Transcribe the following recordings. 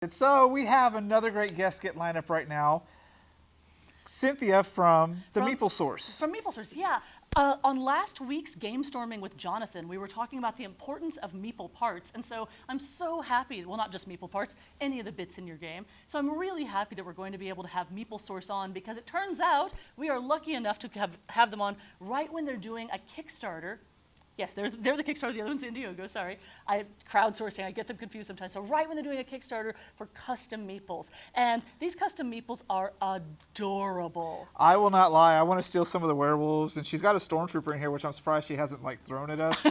So we have another great guest get lined up right now. Cynthia from Meeple Source. From Meeple Source, yeah. On last week's Game Storming with Jonathan, we were talking about the importance of Meeple parts, and so I'm so happy, well, not just Meeple parts, any of the bits in your game. So I'm really happy that we're going to be able to have Meeple Source on, because it turns out we are lucky enough to have them on right when they're doing a Kickstarter. Yes, they're the Kickstarter, the other one's Indiegogo, sorry. Crowdsourcing, I get them confused sometimes. So right when they're doing a Kickstarter for custom Meeples. And these custom Meeples are adorable. I will not lie, I want to steal some of the werewolves, and she's got a stormtrooper in here, which I'm surprised she hasn't like thrown at us.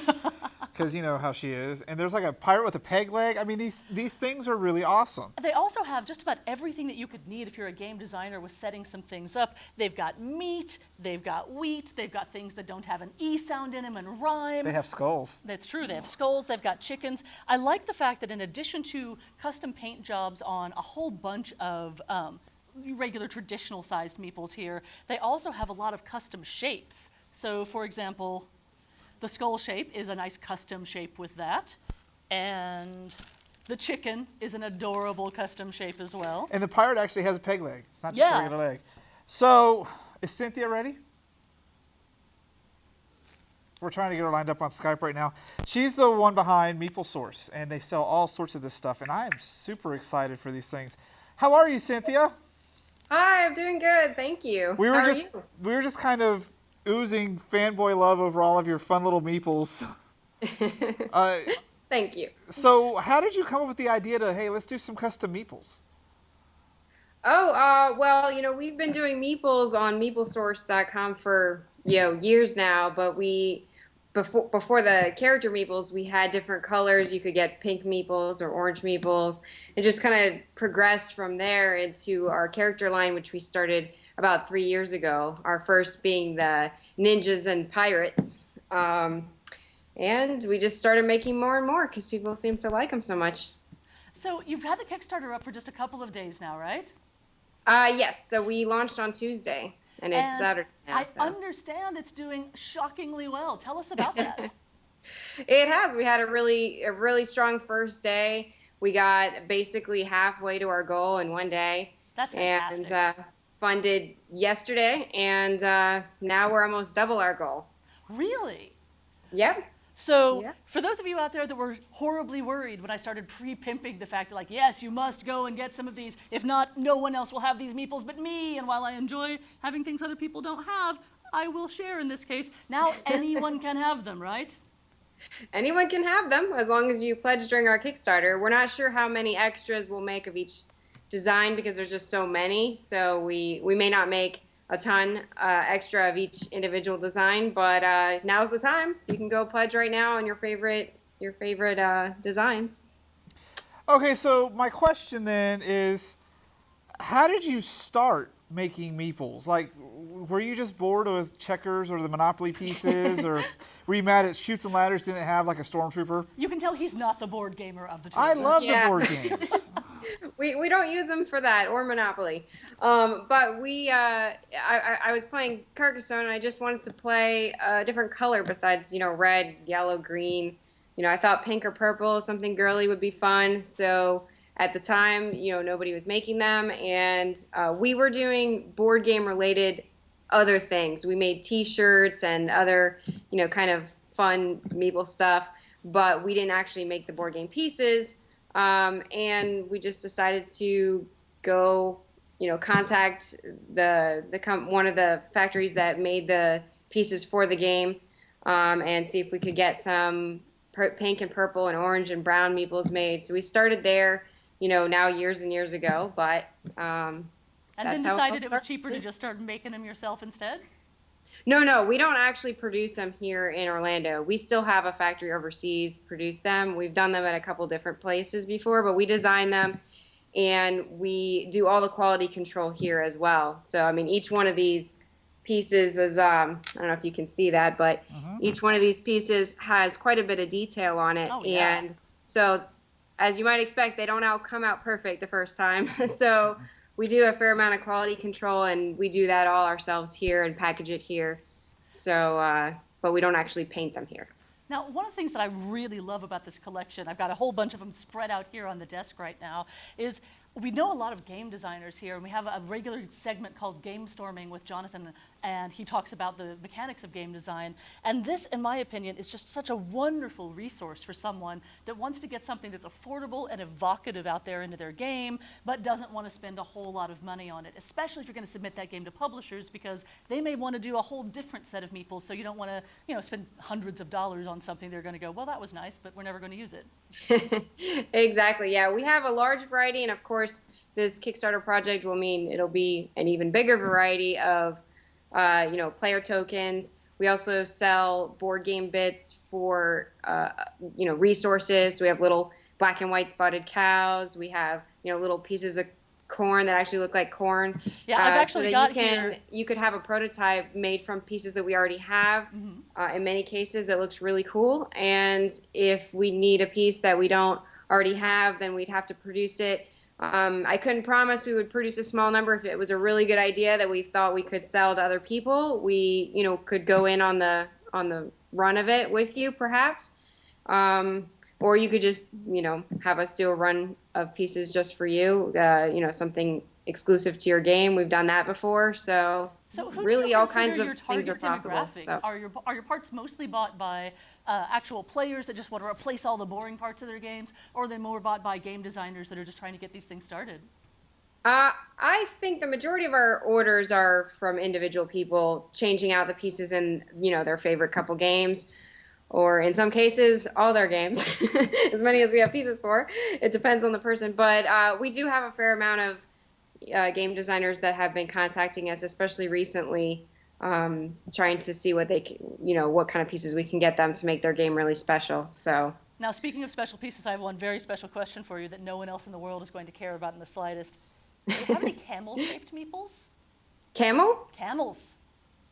Because you know how she is. And there's like a pirate with a peg leg. I mean, these things are really awesome. They also have just about everything that you could need if you're a game designer with setting some things up. They've got meat, they've got wheat, they've got things that don't have an E sound in them and rhyme. They have skulls. That's true, they have skulls, they've got chickens. I like the fact that in addition to custom paint jobs on a whole bunch of regular traditional sized meeples here, they also have a lot of custom shapes. So for example, the skull shape is a nice custom shape with that. And the chicken is an adorable custom shape as well. And the pirate actually has a peg leg. It's not just a regular leg. So, is Cynthia ready? We're trying to get her lined up on Skype right now. She's the one behind Meeple Source, and they sell all sorts of this stuff, and I am super excited for these things. How are you, Cynthia? Hi, I'm doing good, thank you. We were just kind of oozing fanboy love over all of your fun little meeples. Thank you. So how did you come up with the idea to, hey, let's do some custom meeples? Oh, well, we've been doing meeples on meeplesource.com for, years now, but before the character meeples, we had different colors. You could get pink meeples or orange meeples, and just kind of progressed from there into our character line, which we started about 3 years ago, our first being the ninjas and pirates. And we just started making more and more because people seem to like them so much. So you've had the Kickstarter up for just a couple of days now, right? Yes, so we launched on Tuesday, and it's Saturday now. I understand it's doing shockingly well. Tell us about that. It has. We had a really strong first day. We got basically halfway to our goal in one day. That's fantastic. And funded yesterday, and now we're almost double our goal. Really? Yep. So for those of you out there that were horribly worried when I started pre-pimping the fact that, like, yes, you must go and get some of these. If not, no one else will have these meeples but me. And while I enjoy having things other people don't have, I will share in this case. Now anyone can have them, right? Anyone can have them as long as you pledge during our Kickstarter. We're not sure how many extras we'll make of each design because there's just so many. So we may not make a ton extra of each individual design, but now's the time, so you can go pledge right now on your favorite designs. Okay, so my question then is, how did you start making meeples? Like, were you just bored with checkers or the Monopoly pieces, or were you mad at Chutes and Ladders didn't have like a stormtrooper? You can tell he's not the board gamer of the two. I love the board games. We don't use them for that or Monopoly, but I was playing Carcassonne and I just wanted to play a different color besides red, yellow, green. I thought pink or purple, something girly would be fun. So at the time, nobody was making them, and we were doing board game related other things. We made T-shirts and other, kind of fun Meeple stuff, but we didn't actually make the board game pieces. And we just decided to go, contact one of the factories that made the pieces for the game, and see if we could get some pink and purple and orange and brown meeples made. So we started there, now years and years ago, but and then decided it was cheaper to just start making them yourself instead? No, we don't actually produce them here in Orlando. We still have a factory overseas produce them. We've done them at a couple different places before, but we design them and we do all the quality control here as well. So, I mean, each one of these pieces is, I don't know if you can see that, but each one of these pieces has quite a bit of detail on it. Oh, yeah. And so, as you might expect, they don't come out perfect the first time. So we do a fair amount of quality control, and we do that all ourselves here and package it here. So, but we don't actually paint them here. Now, one of the things that I really love about this collection, I've got a whole bunch of them spread out here on the desk right now, is we know a lot of game designers here, and we have a regular segment called Game Storming with Jonathan, and he talks about the mechanics of game design. And this, in my opinion, is just such a wonderful resource for someone that wants to get something that's affordable and evocative out there into their game, but doesn't want to spend a whole lot of money on it, especially if you're going to submit that game to publishers, because they may want to do a whole different set of meeples, so you don't want to, spend hundreds of dollars on something they're going to go, well, that was nice, but we're never going to use it. Exactly. Yeah, we have a large variety, and of course, this Kickstarter project will mean it'll be an even bigger variety of, player tokens. We also sell board game bits for, resources. So we have little black and white spotted cows. We have, little pieces of corn that actually look like corn. Yeah, I've actually got here. You could have a prototype made from pieces that we already have. In many cases, that looks really cool. And if we need a piece that we don't already have, then we'd have to produce it. I couldn't promise we would produce a small number. If it was a really good idea that we thought we could sell to other people, we, could go in on the run of it with you, perhaps. Or you could just, have us do a run of pieces just for you, something exclusive to your game. We've done that before, so who really do you all consider kinds of your things are target possible. demographic? So. Are your parts mostly bought by actual players that just want to replace all the boring parts of their games, or are they more bought by game designers that are just trying to get these things started? I think the majority of our orders are from individual people changing out the pieces in, their favorite couple games, or in some cases, all their games, as many as we have pieces for. It depends on the person, but we do have a fair amount of game designers that have been contacting us, especially recently, trying to see what what kind of pieces we can get them to make their game really special. So. Now, speaking of special pieces, I have one very special question for you that no one else in the world is going to care about in the slightest. Do you have any camel-shaped meeples? Camel? Camels.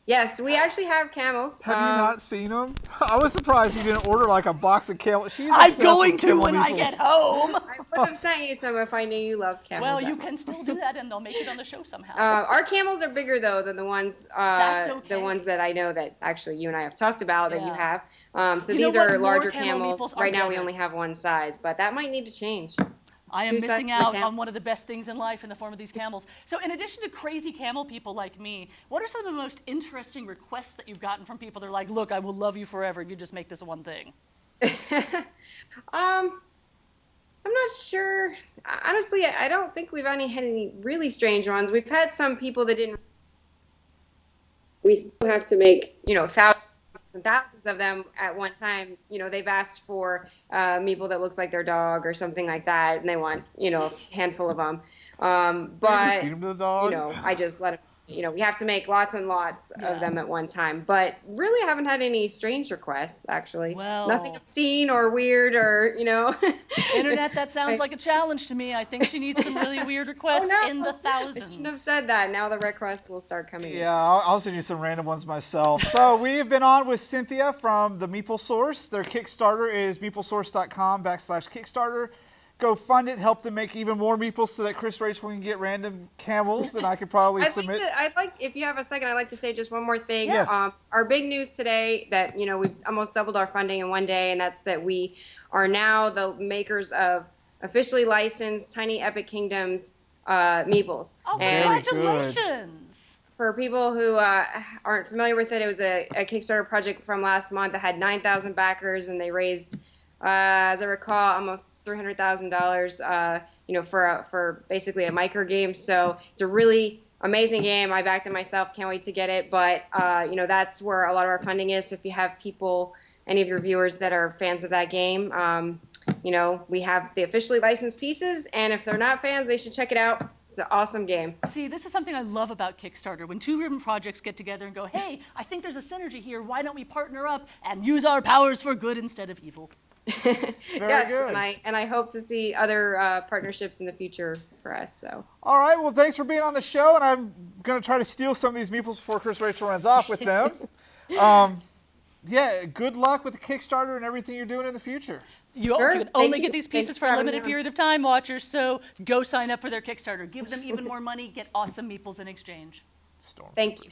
Yes, we actually have camels. Have you not seen them? I was surprised you didn't order like a box of camels. I'm going to when I get home. I would have sent you some if I knew you loved camels. Well, you can still do that, and they'll make it on the show somehow. Our camels are bigger though than the ones That's okay. the ones that I know that actually you and I have talked about that you Yeah. have. So You know these what? are More larger Camel camels. Meeples are Right now we better. only have one size, but that might need to change. I am Two missing sets of out cam- on one of the best things in life in the form of these camels. So in addition to crazy camel people like me, what are some of the most interesting requests that you've gotten from people that are like, look, I will love you forever if you just make this one thing? I'm not sure. Honestly, I don't think we've had any really strange ones. We've had some people that didn't. We still have to make, thousands and thousands of them at one time. They've asked for a meeple that looks like their dog or something like that, and they want, a handful of them. But, feed them to the dog? I just let them. We have to make lots and lots of them at one time. But really, I haven't had any strange requests, actually. Well, nothing obscene or weird or, Internet, that sounds like a challenge to me. I think she needs some really weird requests in the I thousands. shouldn't have said that. Now the requests will start coming in. Yeah, I'll send you some random ones myself. So we've been on with Cynthia from the Meeple Source. Their Kickstarter is meeplesource.com/Kickstarter. Go fund it, help them make even more meeples so that Chris-Rachael can get random camels that I could probably submit. If you have a second, I'd like to say just one more thing. Yes. Our big news today that, we've almost doubled our funding in one day, and that's that we are now the makers of officially licensed Tiny Epic Kingdoms meeples. Oh, Very congratulations. For people who aren't familiar with it, it was a Kickstarter project from last month that had 9,000 backers, and they raised, as I recall, almost $300,000, for basically a micro game. So it's a really amazing game. I backed it myself. Can't wait to get it. But that's where a lot of our funding is. So if you have any of your viewers that are fans of that game, we have the officially licensed pieces. And if they're not fans, they should check it out. It's an awesome game. See, this is something I love about Kickstarter. When two different projects get together and go, hey, I think there's a synergy here. Why don't we partner up and use our powers for good instead of evil? Yes, good. and I hope to see other partnerships in the future for us. So. All right, well, thanks for being on the show, and I'm going to try to steal some of these meeples before Chris-Rachael runs off with them. Yeah, good luck with the Kickstarter and everything you're doing in the future. You can only get these pieces for a limited period of time, watchers, so go sign up for their Kickstarter. Give them even more money, get awesome meeples in exchange. Thank you.